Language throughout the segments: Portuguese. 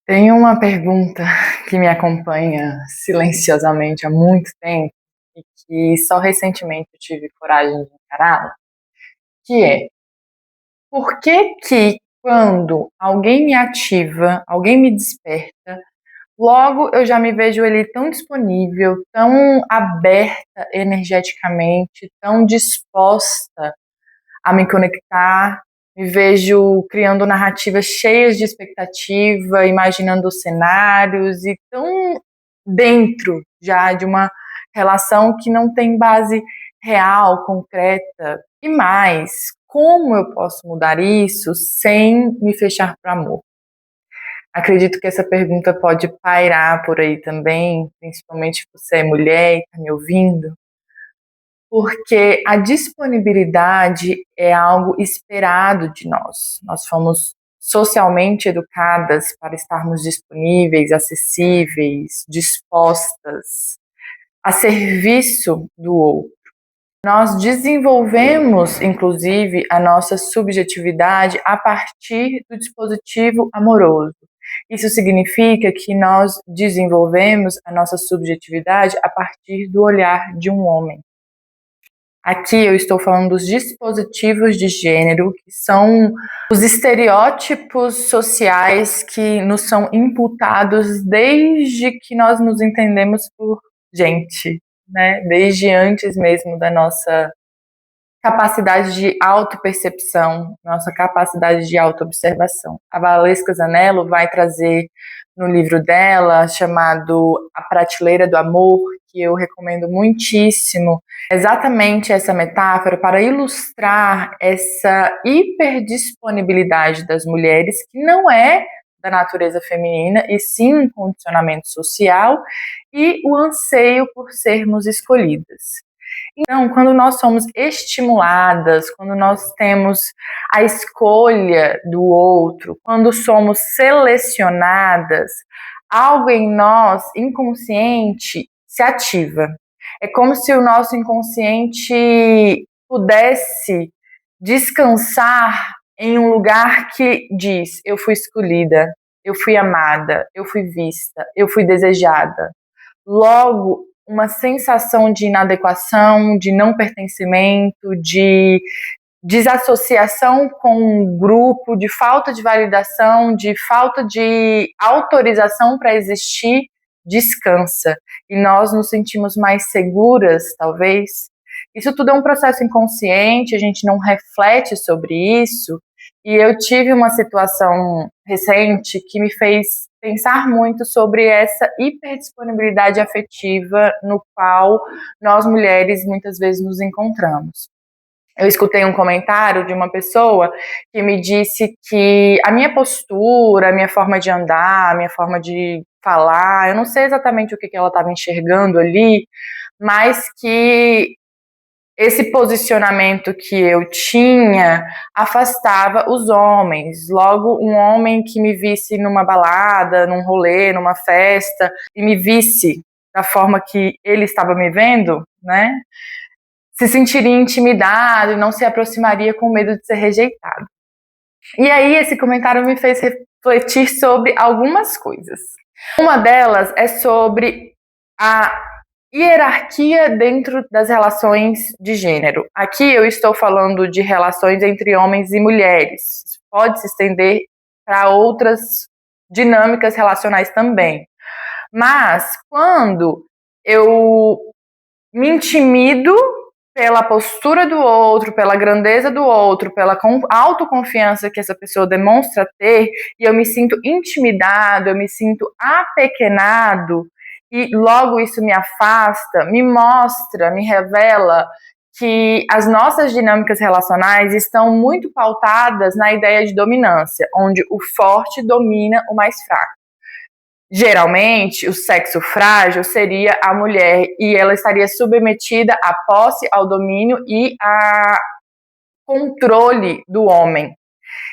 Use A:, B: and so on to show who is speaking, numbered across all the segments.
A: Tem uma pergunta que me acompanha silenciosamente há muito tempo e que só recentemente eu tive coragem de encará-la, que é: por que que quando alguém me ativa, alguém me desperta, logo eu já me vejo ali tão disponível, tão aberta energeticamente, tão disposta a me conectar, me vejo criando narrativas cheias de expectativa, imaginando cenários e tão dentro já de uma relação que não tem base real, concreta. E mais, como eu posso mudar isso sem me fechar para o amor? Acredito que essa pergunta pode pairar por aí também, principalmente se você é mulher e está me ouvindo, porque a disponibilidade é algo esperado de nós. Nós fomos socialmente educadas para estarmos disponíveis, acessíveis, dispostas, a serviço do outro. Nós desenvolvemos, inclusive, a nossa subjetividade a partir do dispositivo amoroso. Isso significa que nós desenvolvemos a nossa subjetividade a partir do olhar de um homem. Aqui eu estou falando dos dispositivos de gênero, que são os estereótipos sociais que nos são imputados desde que nós nos entendemos por gente, né? Desde antes mesmo da nossa capacidade de autopercepção, nossa capacidade de autoobservação. A Valesca Zanello vai trazer no livro dela, chamado A Prateleira do Amor, que eu recomendo muitíssimo, exatamente essa metáfora para ilustrar essa hiperdisponibilidade das mulheres, que não é da natureza feminina, e sim um condicionamento social, e o anseio por sermos escolhidas. Então, quando nós somos estimuladas, quando nós temos a escolha do outro, quando somos selecionadas, algo em nós, inconsciente, se ativa. É como se o nosso inconsciente pudesse descansar em um lugar que diz: eu fui escolhida, eu fui amada, eu fui vista, eu fui desejada. Logo, uma sensação de inadequação, de não pertencimento, de desassociação com um grupo, de falta de validação, de falta de autorização para existir, descansa. E nós nos sentimos mais seguras, talvez. Isso tudo é um processo inconsciente, a gente não reflete sobre isso. E eu tive uma situação recente que me fez pensar muito sobre essa hiperdisponibilidade afetiva no qual nós mulheres muitas vezes nos encontramos. Eu escutei um comentário de uma pessoa que me disse que a minha postura, a minha forma de andar, a minha forma de falar, eu não sei exatamente o que ela estava enxergando ali, mas que esse posicionamento que eu tinha afastava os homens. Logo, um homem que me visse numa balada, num rolê, numa festa, e me visse da forma que ele estava me vendo, né, se sentiria intimidado e não se aproximaria com medo de ser rejeitado. E aí esse comentário me fez refletir sobre algumas coisas. Uma delas é sobre a hierarquia dentro das relações de gênero. Aqui eu estou falando de relações entre homens e mulheres. Isso pode se estender para outras dinâmicas relacionais também. Mas quando eu me intimido pela postura do outro, pela grandeza do outro, pela autoconfiança que essa pessoa demonstra ter, e eu me sinto intimidado, eu me sinto apequenado, e logo isso me afasta, me mostra, me revela que as nossas dinâmicas relacionais estão muito pautadas na ideia de dominância, onde o forte domina o mais fraco. Geralmente, o sexo frágil seria a mulher e ela estaria submetida à posse, ao domínio e ao controle do homem.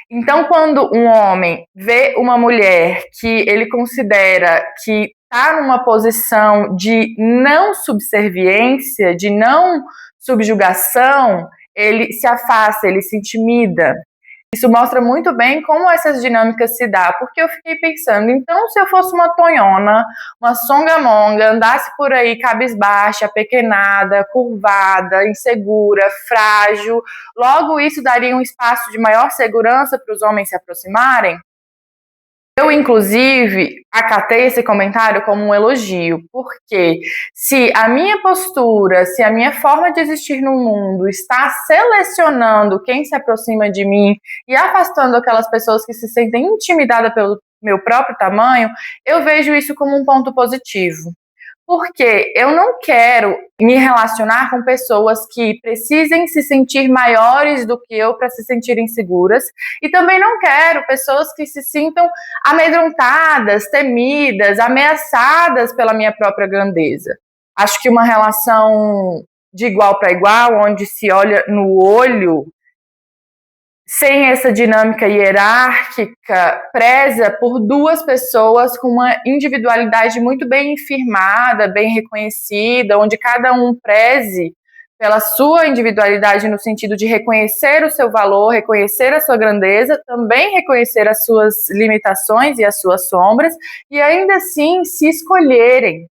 A: Então, quando um homem vê uma mulher que ele considera que está numa posição de não subserviência, de não subjugação, ele se afasta, ele se intimida. Isso mostra muito bem como essas dinâmicas se dão, porque eu fiquei pensando, então se eu fosse uma tonhona, uma songamonga, andasse por aí cabisbaixa, apequenada, curvada, insegura, frágil, logo isso daria um espaço de maior segurança para os homens se aproximarem? Eu, inclusive, acatei esse comentário como um elogio, porque se a minha postura, se a minha forma de existir no mundo está selecionando quem se aproxima de mim e afastando aquelas pessoas que se sentem intimidadas pelo meu próprio tamanho, eu vejo isso como um ponto positivo. Porque eu não quero me relacionar com pessoas que precisem se sentir maiores do que eu para se sentirem seguras, e também não quero pessoas que se sintam amedrontadas, temidas, ameaçadas pela minha própria grandeza. Acho que uma relação de igual para igual, onde se olha no olho, sem essa dinâmica hierárquica, preza por duas pessoas com uma individualidade muito bem firmada, bem reconhecida, onde cada um preze pela sua individualidade no sentido de reconhecer o seu valor, reconhecer a sua grandeza, também reconhecer as suas limitações e as suas sombras, e ainda assim se escolherem.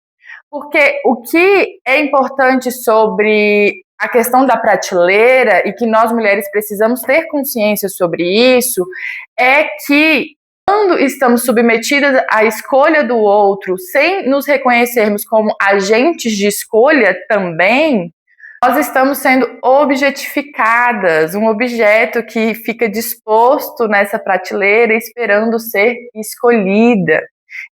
A: Porque o que é importante sobre a questão da prateleira, e que nós mulheres precisamos ter consciência sobre isso, é que quando estamos submetidas à escolha do outro, sem nos reconhecermos como agentes de escolha também, nós estamos sendo objetificadas, um objeto que fica disposto nessa prateleira esperando ser escolhida,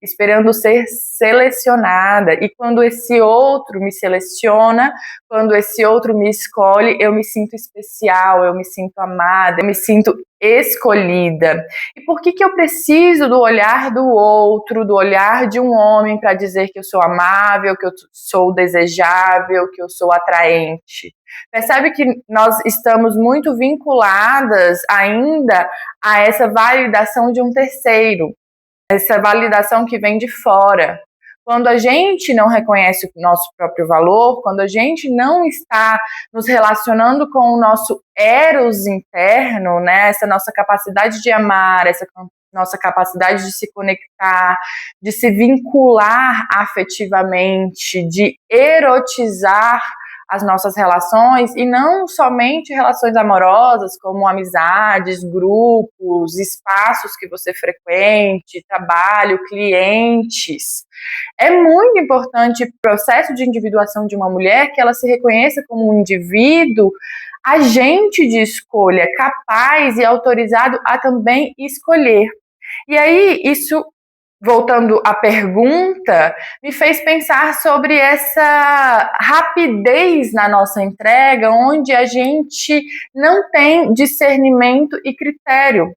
A: esperando ser selecionada. E quando esse outro me seleciona, quando esse outro me escolhe, eu me sinto especial, eu me sinto amada, eu me sinto escolhida. E por que eu preciso do olhar do outro, do olhar de um homem para dizer que eu sou amável, que eu sou desejável, que eu sou atraente? Percebe que nós estamos muito vinculadas ainda a essa validação de um terceiro, essa validação que vem de fora. Quando a gente não reconhece o nosso próprio valor, quando a gente não está nos relacionando com o nosso eros interno, né, essa nossa capacidade de amar, essa nossa capacidade de se conectar, de se vincular afetivamente, de erotizar as nossas relações, e não somente relações amorosas, como amizades, grupos, espaços que você frequente, trabalho, clientes. É muito importante o processo de individuação de uma mulher, que ela se reconheça como um indivíduo, agente de escolha, capaz e autorizado a também escolher. E aí, isso, voltando à pergunta, me fez pensar sobre essa rapidez na nossa entrega, onde a gente não tem discernimento e critério.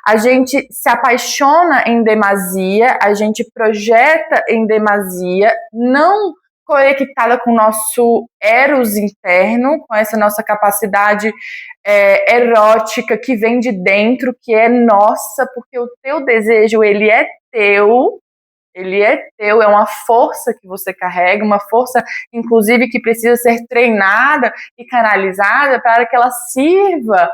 A: A gente se apaixona em demasia, a gente projeta em demasia, não conectada com o nosso eros interno, com essa nossa capacidade erótica que vem de dentro, que é nossa, porque o teu desejo, ele é teu, é uma força que você carrega, uma força, inclusive, que precisa ser treinada e canalizada para que ela sirva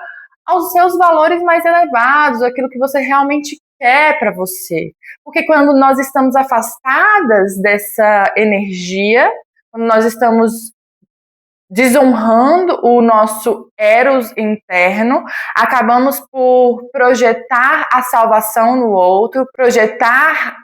A: aos seus valores mais elevados, aquilo que você realmente quer para você. Porque quando nós estamos afastadas dessa energia, quando nós estamos desonrando o nosso eros interno, acabamos por projetar a salvação no outro, projetar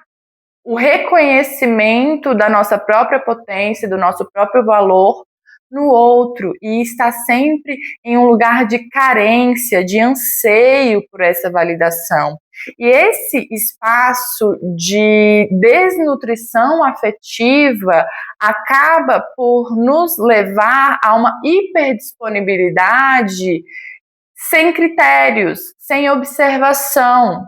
A: o reconhecimento da nossa própria potência, do nosso próprio valor no outro, e está sempre em um lugar de carência, de anseio por essa validação. E esse espaço de desnutrição afetiva acaba por nos levar a uma hiperdisponibilidade sem critérios, sem observação.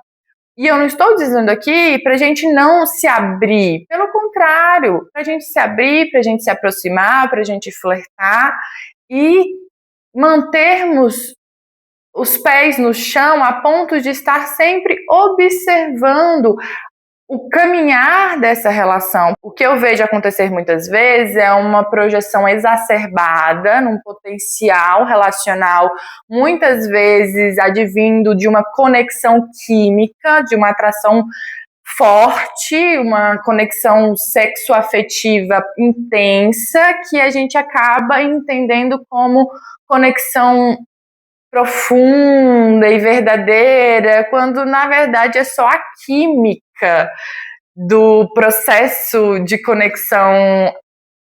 A: E eu não estou dizendo aqui para a gente não se abrir, pelo contrário, para a gente se abrir, para a gente se aproximar, para a gente flertar e mantermos os pés no chão a ponto de estar sempre observando o caminhar dessa relação, o que eu vejo acontecer muitas vezes é uma projeção exacerbada num potencial relacional, muitas vezes advindo de uma conexão química, de uma atração forte, uma conexão sexoafetiva intensa, que a gente acaba entendendo como conexão profunda e verdadeira, quando na verdade é só a química do processo de conexão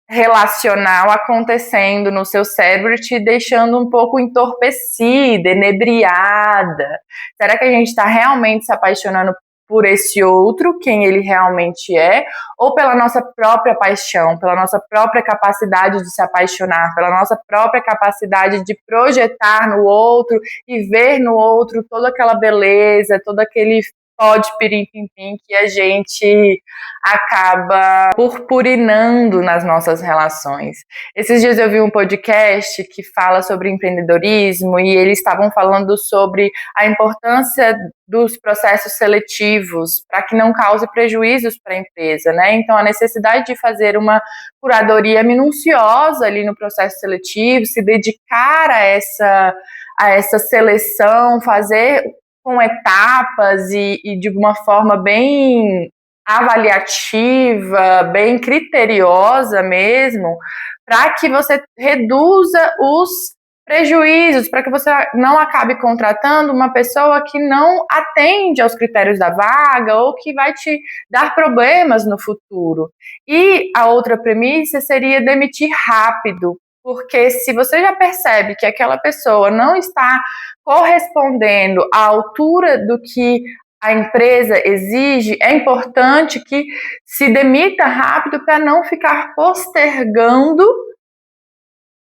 A: relacional acontecendo no seu cérebro, te deixando um pouco entorpecida, enebriada. Será que a gente está realmente se apaixonando por esse outro, quem ele realmente é, ou pela nossa própria paixão, pela nossa própria capacidade de se apaixonar, pela nossa própria capacidade de projetar no outro e ver no outro toda aquela beleza, todo aquele pó de pirim-pim-pim que a gente acaba purpurinando nas nossas relações. Esses dias eu vi um podcast que fala sobre empreendedorismo e eles estavam falando sobre a importância dos processos seletivos para que não cause prejuízos para a empresa, né? Então, a necessidade de fazer uma curadoria minuciosa ali no processo seletivo, se dedicar a essa seleção, fazer com etapas e de uma forma bem avaliativa, bem criteriosa mesmo, para que você reduza os prejuízos, para que você não acabe contratando uma pessoa que não atende aos critérios da vaga ou que vai te dar problemas no futuro. E a outra premissa seria demitir rápido, porque se você já percebe que aquela pessoa não está correspondendo à altura do que a empresa exige, é importante que se demita rápido para não ficar postergando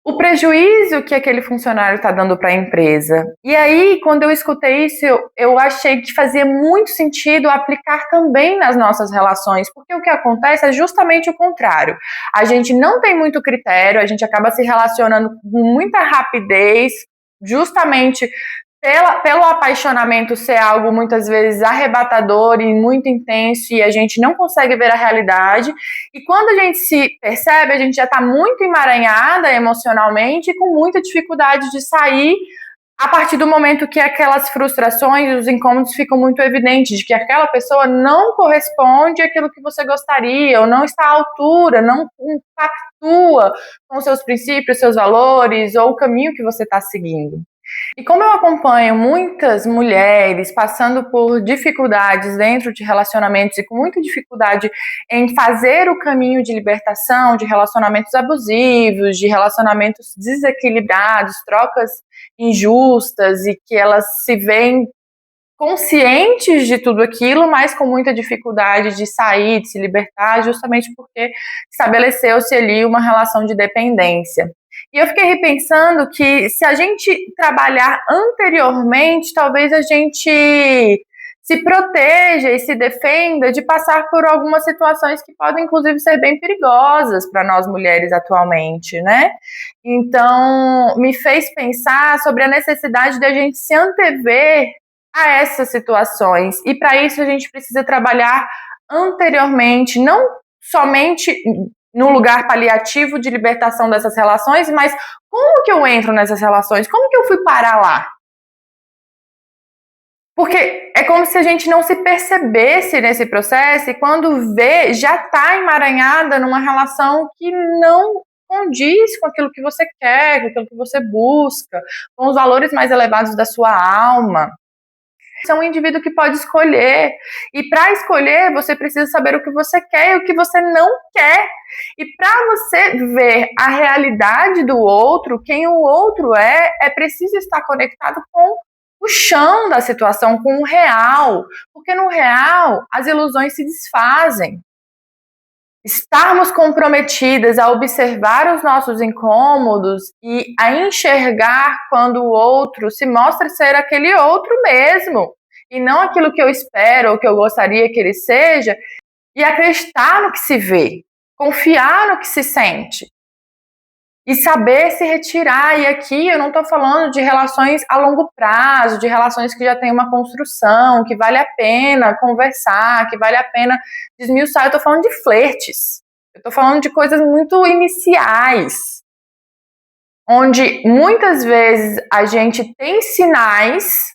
A: o prejuízo que aquele funcionário está dando para a empresa. E aí, quando eu escutei isso, eu achei que fazia muito sentido aplicar também nas nossas relações, porque o que acontece é justamente o contrário. A gente não tem muito critério, a gente acaba se relacionando com muita rapidez, justamente pelo apaixonamento ser algo muitas vezes arrebatador e muito intenso e a gente não consegue ver a realidade. E quando a gente se percebe, a gente já está muito emaranhada emocionalmente e com muita dificuldade de sair a partir do momento que aquelas frustrações, os incômodos ficam muito evidentes, de que aquela pessoa não corresponde àquilo que você gostaria, ou não está à altura, não compactua com seus princípios, seus valores, ou o caminho que você está seguindo. E como eu acompanho muitas mulheres passando por dificuldades dentro de relacionamentos e com muita dificuldade em fazer o caminho de libertação de relacionamentos abusivos, de relacionamentos desequilibrados, trocas injustas e que elas se veem conscientes de tudo aquilo, mas com muita dificuldade de sair, de se libertar, justamente porque estabeleceu-se ali uma relação de dependência. E eu fiquei repensando que se a gente trabalhar anteriormente, talvez a gente se proteja e se defenda de passar por algumas situações que podem, inclusive, ser bem perigosas para nós mulheres atualmente, né? Então, me fez pensar sobre a necessidade de a gente se antever a essas situações. E para isso a gente precisa trabalhar anteriormente, não somente no lugar paliativo de libertação dessas relações, mas como que eu entro nessas relações? Como que eu fui parar lá? Porque é como se a gente não se percebesse nesse processo e quando vê, já está emaranhada numa relação que não condiz com aquilo que você quer, com aquilo que você busca, com os valores mais elevados da sua alma. Você é um indivíduo que pode escolher. E para escolher, você precisa saber o que você quer e o que você não quer. E para você ver a realidade do outro, quem o outro é preciso estar conectado com o chão da situação, com o real. Porque no real, as ilusões se desfazem. Estarmos comprometidas a observar os nossos incômodos e a enxergar quando o outro se mostra ser aquele outro mesmo, e não aquilo que eu espero ou que eu gostaria que ele seja, e acreditar no que se vê, confiar no que se sente. e saber se retirar. E aqui eu não estou falando de relações a longo prazo, de relações que já tem uma construção, que vale a pena conversar, que vale a pena desmiuçar. Eu estou falando de flertes. Eu estou falando de coisas muito iniciais, onde muitas vezes a gente tem sinais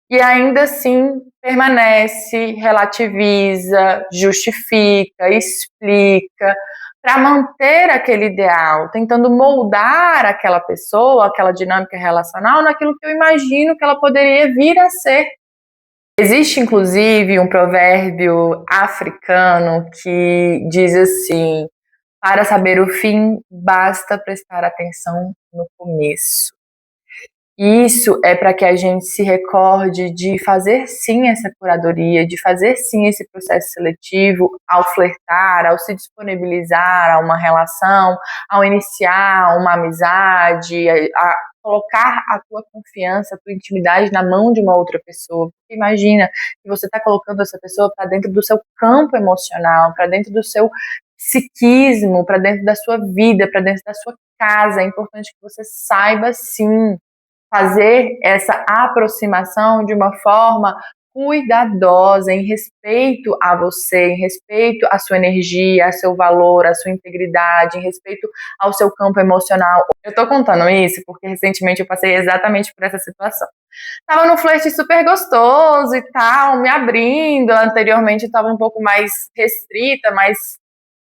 A: e ainda assim permanece, relativiza, justifica, explica, para manter aquele ideal, tentando moldar aquela pessoa, aquela dinâmica relacional naquilo que eu imagino que ela poderia vir a ser. Existe, inclusive, um provérbio africano que diz assim: para saber o fim, basta prestar atenção no começo. Isso é para que a gente se recorde de fazer sim essa curadoria, de fazer sim esse processo seletivo ao flertar, ao se disponibilizar a uma relação, ao iniciar uma amizade, a colocar a tua confiança, a tua intimidade na mão de uma outra pessoa. Porque imagina que você está colocando essa pessoa para dentro do seu campo emocional, para dentro do seu psiquismo, para dentro da sua vida, para dentro da sua casa. É importante que você saiba sim fazer essa aproximação de uma forma cuidadosa, em respeito a você, em respeito à sua energia, ao seu valor, à sua integridade, em respeito ao seu campo emocional. Eu tô contando isso porque recentemente eu passei exatamente por essa situação. Tava num flerte super gostoso e tal, me abrindo. Anteriormente eu tava um pouco mais restrita, mais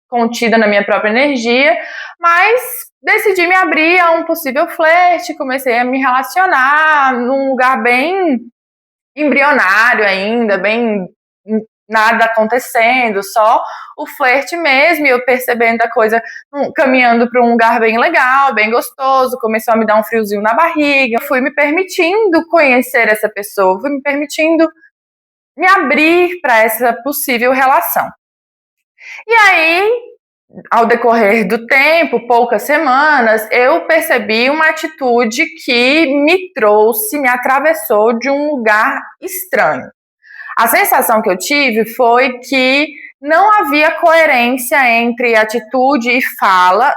A: contida na minha própria energia, mas decidi me abrir a um possível flerte, comecei a me relacionar num lugar bem embrionário ainda, bem nada acontecendo, só o flerte mesmo, e eu percebendo a coisa caminhando para um lugar bem legal, bem gostoso, começou a me dar um friozinho na barriga, eu fui me permitindo conhecer essa pessoa, fui me permitindo me abrir para essa possível relação. E aí, ao decorrer do tempo, poucas semanas, eu percebi uma atitude que me trouxe, me atravessou de um lugar estranho. A sensação que eu tive foi que não havia coerência entre atitude e fala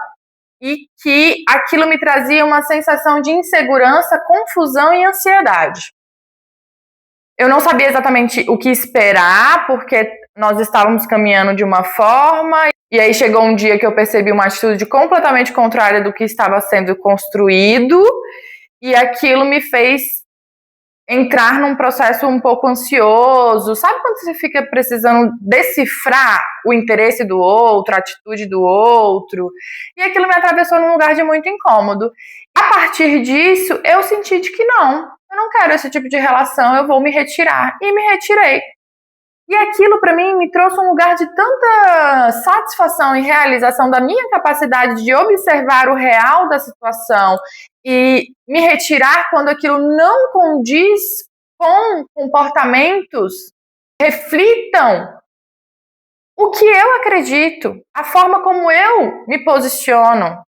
A: e que aquilo me trazia uma sensação de insegurança, confusão e ansiedade. Eu não sabia exatamente o que esperar, porque nós estávamos caminhando de uma forma, e aí chegou um dia que eu percebi uma atitude completamente contrária do que estava sendo construído, e aquilo me fez entrar num processo um pouco ansioso. Sabe quando você fica precisando decifrar o interesse do outro, a atitude do outro? E aquilo me atravessou num lugar de muito incômodo. A partir disso, eu senti de que não, eu não quero esse tipo de relação, eu vou me retirar. E me retirei. E aquilo para mim me trouxe um lugar de tanta satisfação e realização da minha capacidade de observar o real da situação e me retirar quando aquilo não condiz com comportamentos que reflitam o que eu acredito, a forma como eu me posiciono.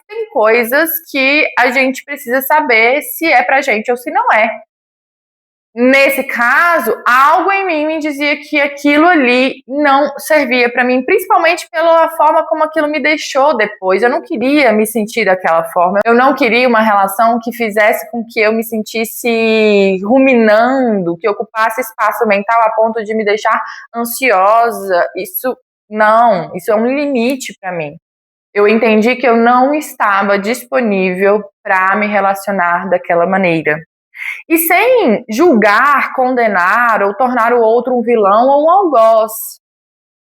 A: Tem coisas que a gente precisa saber se é pra gente ou se não é. Nesse caso, algo em mim me dizia que aquilo ali não servia para mim, principalmente pela forma como aquilo me deixou depois. Eu não queria me sentir daquela forma. Eu não queria uma relação que fizesse com que eu me sentisse ruminando, que ocupasse espaço mental a ponto de me deixar ansiosa. Isso é um limite para mim. Eu entendi que eu não estava disponível para me relacionar daquela maneira. E sem julgar, condenar ou tornar o outro um vilão ou um algoz.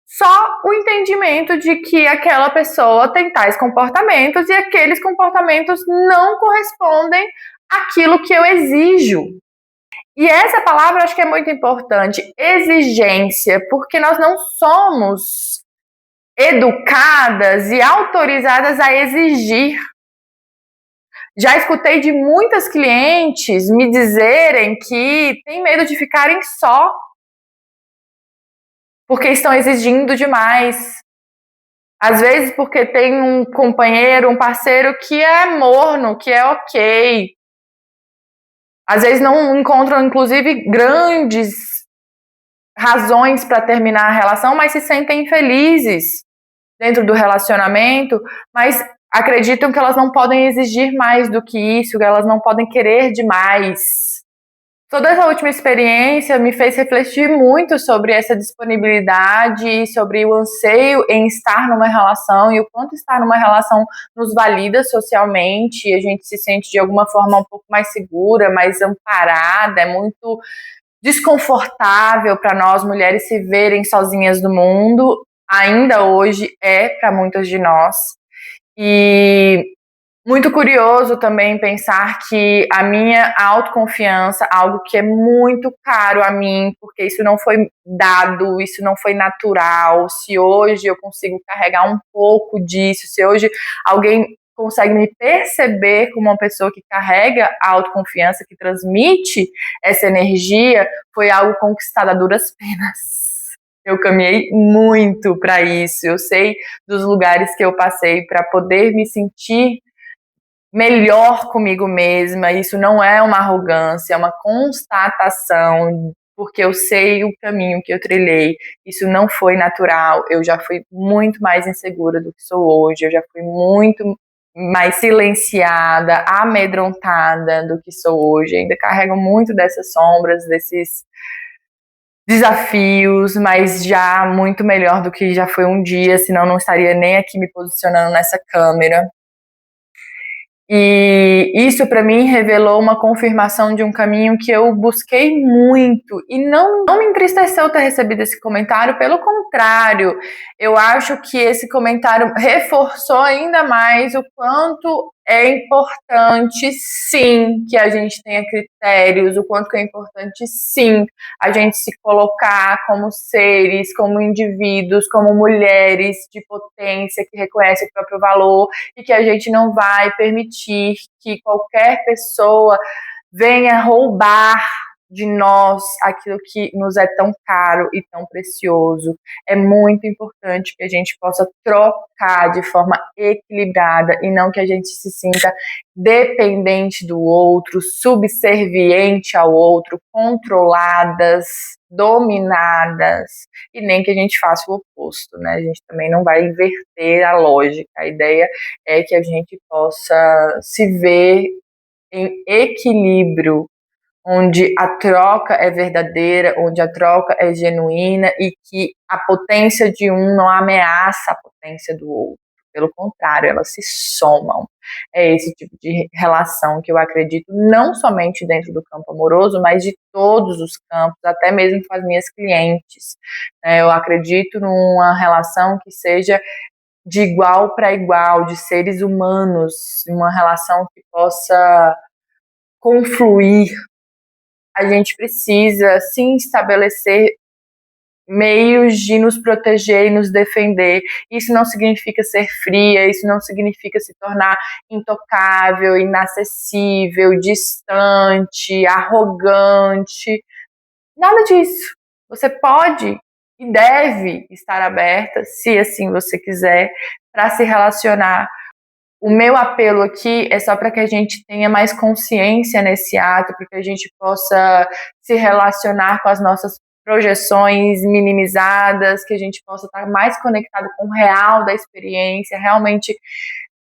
A: Só o entendimento de que aquela pessoa tem tais comportamentos e aqueles comportamentos não correspondem àquilo que eu exijo. E essa palavra eu acho que é muito importante, exigência, porque nós não somos educadas e autorizadas a exigir. Já escutei de muitas clientes me dizerem que têm medo de ficarem só, porque estão exigindo demais. Às vezes porque tem um companheiro, um parceiro que é morno, que é ok. Às vezes não encontram, inclusive, grandes razões para terminar a relação, mas se sentem infelizes dentro do relacionamento, mas acreditam que elas não podem exigir mais do que isso, que elas não podem querer demais. Toda essa última experiência me fez refletir muito sobre essa disponibilidade, sobre o anseio em estar numa relação e o quanto estar numa relação nos valida socialmente, e a gente se sente de alguma forma um pouco mais segura, mais amparada, é muito desconfortável para nós mulheres se verem sozinhas no mundo, ainda hoje é para muitas de nós. E muito curioso também pensar que a minha autoconfiança, algo que é muito caro a mim, porque isso não foi dado, isso não foi natural. Se hoje eu consigo carregar um pouco disso, se hoje alguém consegue me perceber como uma pessoa que carrega a autoconfiança, que transmite essa energia, foi algo conquistado a duras penas. Eu caminhei muito para isso. Eu sei dos lugares que eu passei para poder me sentir melhor comigo mesma. Isso não é uma arrogância, é uma constatação, porque eu sei o caminho que eu trilhei. Isso não foi natural. Eu já fui muito mais insegura do que sou hoje. Eu já fui muito mais silenciada, amedrontada do que sou hoje. Ainda carrego muito dessas sombras, desses desafios, mas já muito melhor do que já foi um dia, senão não estaria nem aqui me posicionando nessa câmera. E isso para mim revelou uma confirmação de um caminho que eu busquei muito, e não me entristeceu ter recebido esse comentário, pelo contrário, eu acho que esse comentário reforçou ainda mais o quanto é importante, sim, que a gente tenha critérios, o quanto que é importante, sim, a gente se colocar como seres, como indivíduos, como mulheres de potência que reconhecem o próprio valor, e que a gente não vai permitir que qualquer pessoa venha roubar de nós aquilo que nos é tão caro e tão precioso. É muito importante que a gente possa trocar de forma equilibrada e não que a gente se sinta dependente do outro, subserviente ao outro, controladas, dominadas, e nem que a gente faça o oposto, né? A gente também não vai inverter a lógica. A ideia é que a gente possa se ver em equilíbrio, onde a troca é verdadeira, onde a troca é genuína e que a potência de um não ameaça a potência do outro. Pelo contrário, elas se somam. É esse tipo de relação que eu acredito, não somente dentro do campo amoroso, mas de todos os campos, até mesmo com as minhas clientes. Eu acredito numa relação que seja de igual para igual, de seres humanos, uma relação que possa confluir. A gente precisa, sim, estabelecer meios de nos proteger e nos defender. Isso não significa ser fria, isso não significa se tornar intocável, inacessível, distante, arrogante. Nada disso. Você pode e deve estar aberta, se assim você quiser, para se relacionar. O meu apelo aqui é só para que a gente tenha mais consciência nesse ato, para que a gente possa se relacionar com as nossas projeções minimizadas, que a gente possa estar mais conectado com o real da experiência, realmente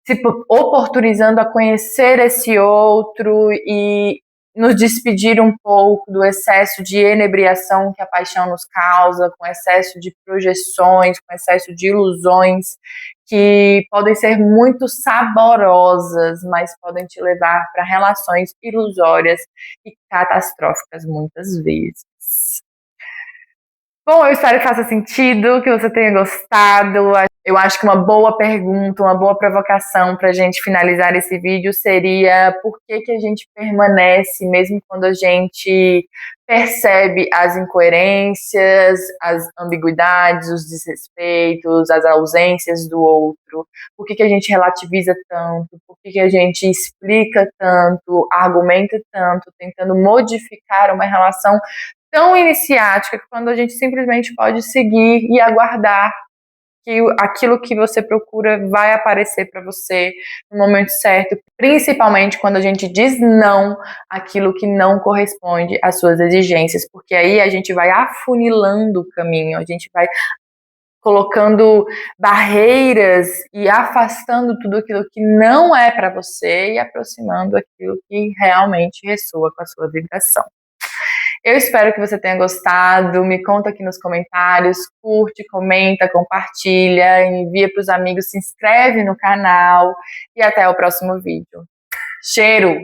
A: se oportunizando a conhecer esse outro e nos despedir um pouco do excesso de enebriação que a paixão nos causa, com excesso de projeções, com excesso de ilusões, que podem ser muito saborosas, mas podem te levar para relações ilusórias e catastróficas muitas vezes. Bom, eu espero que faça sentido, que você tenha gostado. Eu acho que uma boa pergunta, uma boa provocação para a gente finalizar esse vídeo seria: por que a gente permanece, mesmo quando a gente percebe as incoerências, as ambiguidades, os desrespeitos, as ausências do outro? Por que a gente relativiza tanto? Por que a gente explica tanto, argumenta tanto, tentando modificar uma relação tão iniciática, quando a gente simplesmente pode seguir e aguardar que aquilo que você procura vai aparecer para você no momento certo, principalmente quando a gente diz não àquilo que não corresponde às suas exigências, porque aí a gente vai afunilando o caminho, a gente vai colocando barreiras e afastando tudo aquilo que não é para você e aproximando aquilo que realmente ressoa com a sua vibração. Eu espero que você tenha gostado. Me conta aqui nos comentários, curte, comenta, compartilha, envia para os amigos, se inscreve no canal e até o próximo vídeo. Cheiro!